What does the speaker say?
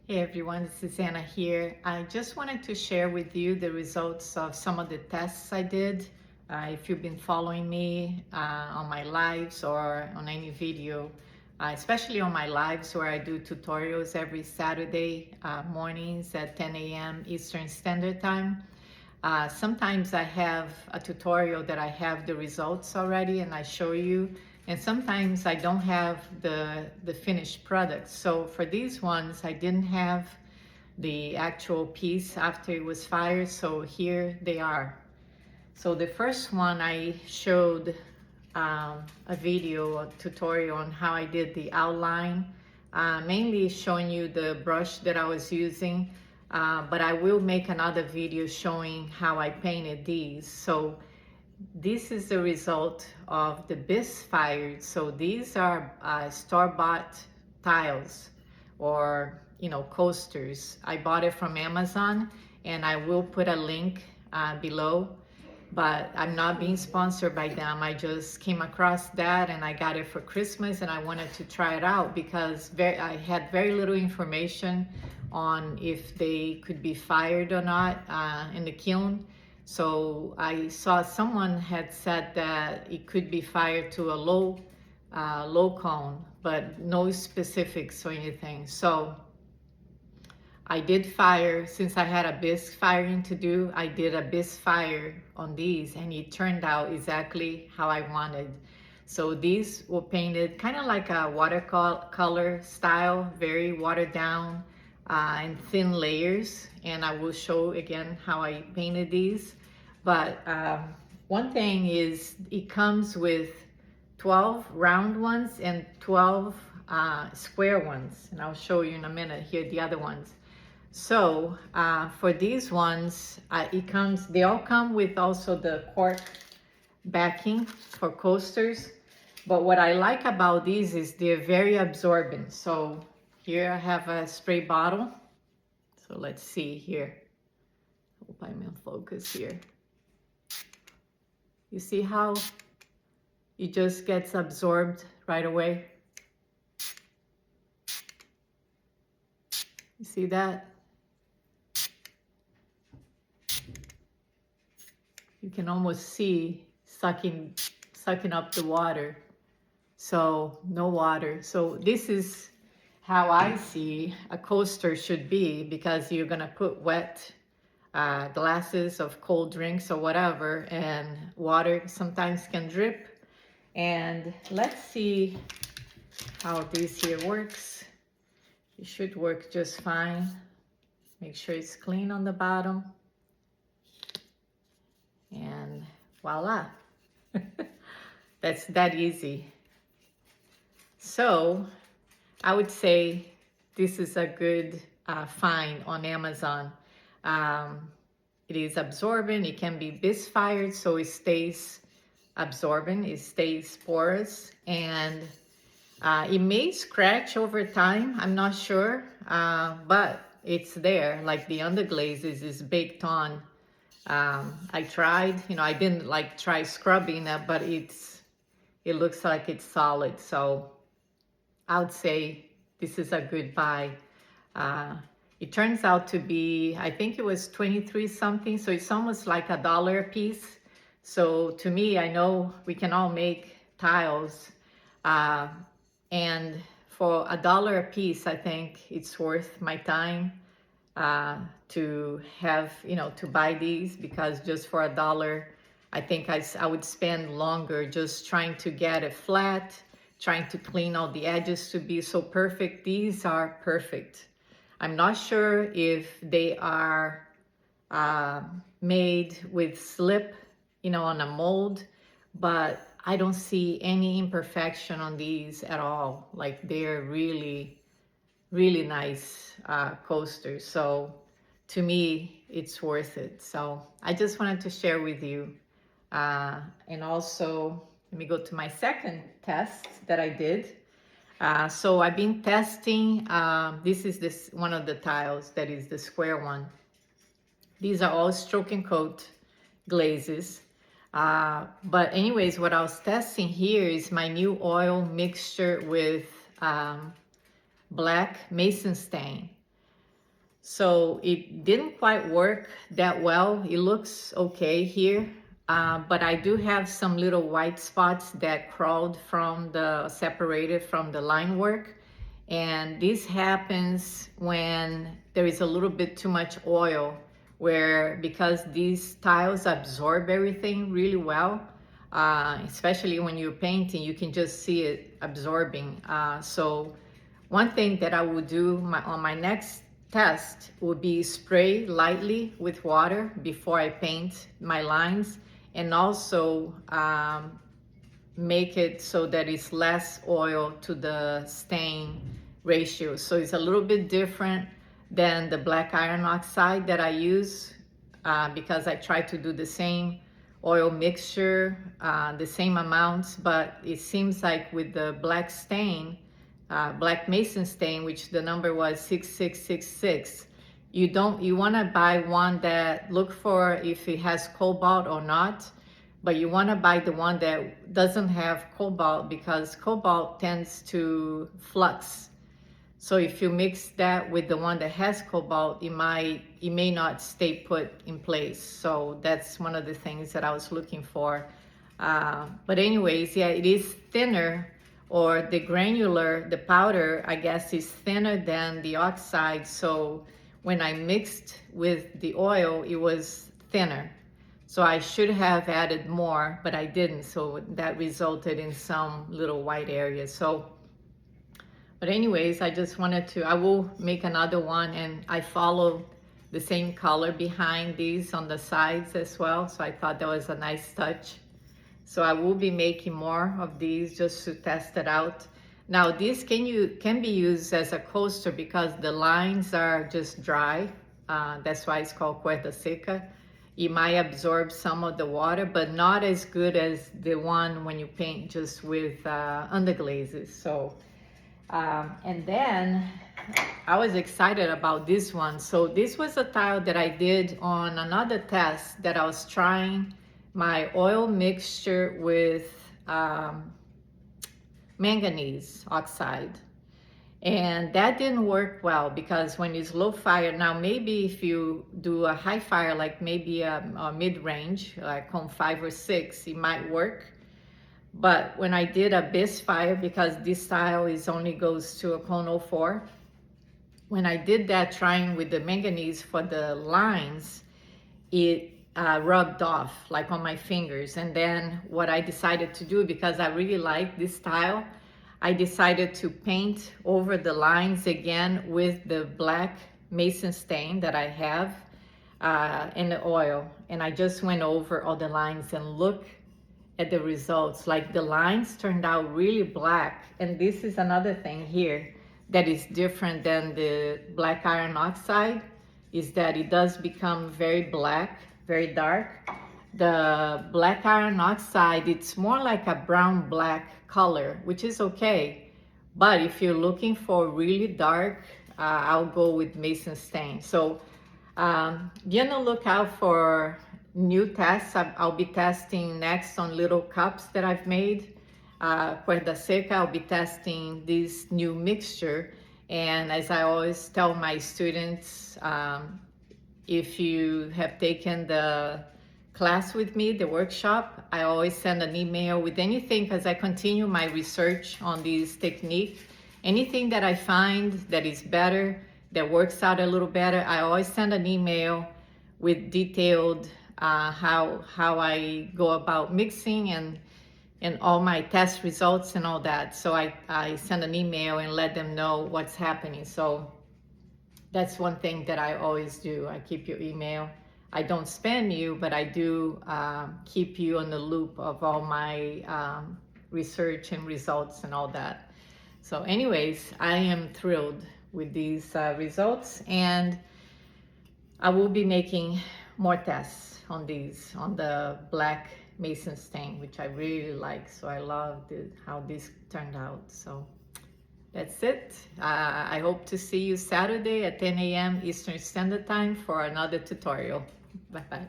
Hey everyone, this is Anna here. I just wanted to share with you the results of some of the tests I did. If you've been following me on my lives or on any video, especially on my lives where I do tutorials every Saturday mornings at 10 a.m. Eastern Standard Time. Sometimes I have a tutorial that I have the results already and I show you, and sometimes I don't have the finished product. So for these ones, I didn't have the actual piece after it was fired, so here they are. So the first one I showed a video, a tutorial on how I did the outline, mainly showing you the brush that I was using, but I will make another video showing how I painted these. So this is the result of the bis fired. So these are store-bought tiles or coasters. I bought it from Amazon and I will put a link below, but I'm not being sponsored by them. I just came across that and I got it for Christmas and I wanted to try it out because I had very little information on if they could be fired or not in the kiln. So I saw someone had said that it could be fired to a low cone, but no specifics or anything. So I did fire, since I had a bisque firing to do, I did a bisque fire on these and it turned out exactly how I wanted. So these were painted kind of like a watercolor style, very watered down and thin layers. And I will show again how I painted these. But one thing is it comes with 12 round ones and 12 square ones. And I'll show you in a minute here the other ones. So for these ones, they all come with also the cork backing for coasters. But what I like about these is they're very absorbent. So here I have a spray bottle. So let's see here. Hope I'm in focus here. You see how it just gets absorbed right away? You see that? You can almost see sucking up the water. So no water. So this is how I see a coaster should be, because you're gonna put wet glasses of cold drinks or whatever, and water sometimes can drip. And let's see how this here works. It should work just fine. Make sure it's clean on the bottom. And voila. That's that easy. So I would say this is a good find on Amazon. It is absorbent. It can be bis fired, so it stays absorbent. It stays porous, and it may scratch over time. I'm not sure, but it's there. Like the underglazes is baked on. I tried, I didn't try scrubbing that, but it looks like it's solid. So I would say this is a good buy. It turns out to be, I think it was 23 something. So it's almost like $1 a piece. So to me, I know we can all make tiles. And for $1 a piece, I think it's worth my time to have, to buy these, because just for $1, I think I would spend longer just trying to get it flat, trying to clean all the edges to be so perfect. These are perfect. I'm not sure if they are made with slip, on a mold, but I don't see any imperfection on these at all. Like, they're really, really nice coasters. So to me, it's worth it. So I just wanted to share with you. And also, let me go to my second test that I did. So I've been testing, this is one of the tiles that is the square one. These are all stroke and coat glazes. But anyways, what I was testing here is my new oil mixture with black mason stain. So it didn't quite work that well. It looks okay here, but I do have some little white spots that crawled from separated from the line work. And this happens when there is a little bit too much oil, where because these tiles absorb everything really well, especially when you're painting, you can just see it absorbing. So one thing that I would do on my next test would be spray lightly with water before I paint my lines, and also make it so that it's less oil to the stain ratio. So it's a little bit different than the black iron oxide that I use, because I try to do the same oil mixture, the same amounts, but it seems like with the black stain, black mason stain, which the number was 6666, you want to buy one that, look for if it has cobalt or not, but you want to buy the one that doesn't have cobalt, because cobalt tends to flux. So if you mix that with the one that has cobalt, it may not stay put in place. So that's one of the things that I was looking for. But anyways, yeah, it is thinner, or the granular, the powder, I guess, is thinner than the oxide. So when I mixed with the oil, it was thinner. So I should have added more, but I didn't. So that resulted in some little white areas. So, but anyways, I just wanted to, I will make another one, and I follow the same color behind these on the sides as well. So I thought that was a nice touch. So I will be making more of these just to test it out. Now this can be used as a coaster because the lines are just dry. That's why it's called Cuerda seca. It might absorb some of the water, but not as good as the one when you paint just with underglazes. So, and then I was excited about this one. So this was a tile that I did on another test that I was trying my oil mixture with manganese oxide. And that didn't work well, because when it's low fire, now maybe if you do a high fire, like maybe a mid-range, like on 5 or 6, it might work. But when I did a base fire, because this style only goes to a cone 04, when I did that trying with the manganese for the lines, it rubbed off like on my fingers. And then what I decided to do, because I really like this style, I decided to paint over the lines again with the black mason stain that I have in the oil. And I just went over all the lines and look at the results. Like the lines turned out really black. And this is another thing here that is different than the black iron oxide, is that it does become very black, very dark. The black iron oxide, it's more like a brown black color, which is okay. But if you're looking for really dark, I'll go with mason stain. So be on the lookout for new tests. I'll be testing next on little cups that I've made. Cuerda seca, I'll be testing this new mixture. And as I always tell my students, if you have taken the class with me, the workshop, I always send an email with anything, because I continue my research on this technique. Anything that I find that is better, that works out a little better, I always send an email with detailed how I go about mixing and all my test results and all that. So I send an email and let them know what's happening. So that's one thing that I always do. I keep your email. I don't spam you, but I do keep you on the loop of all my research and results and all that. So anyways, I am thrilled with these results, and I will be making more tests on these, on the black mason stain, which I really like. So I love how this turned out. So that's it. I hope to see you Saturday at 10 a.m. Eastern Standard Time for another tutorial. Bye-bye.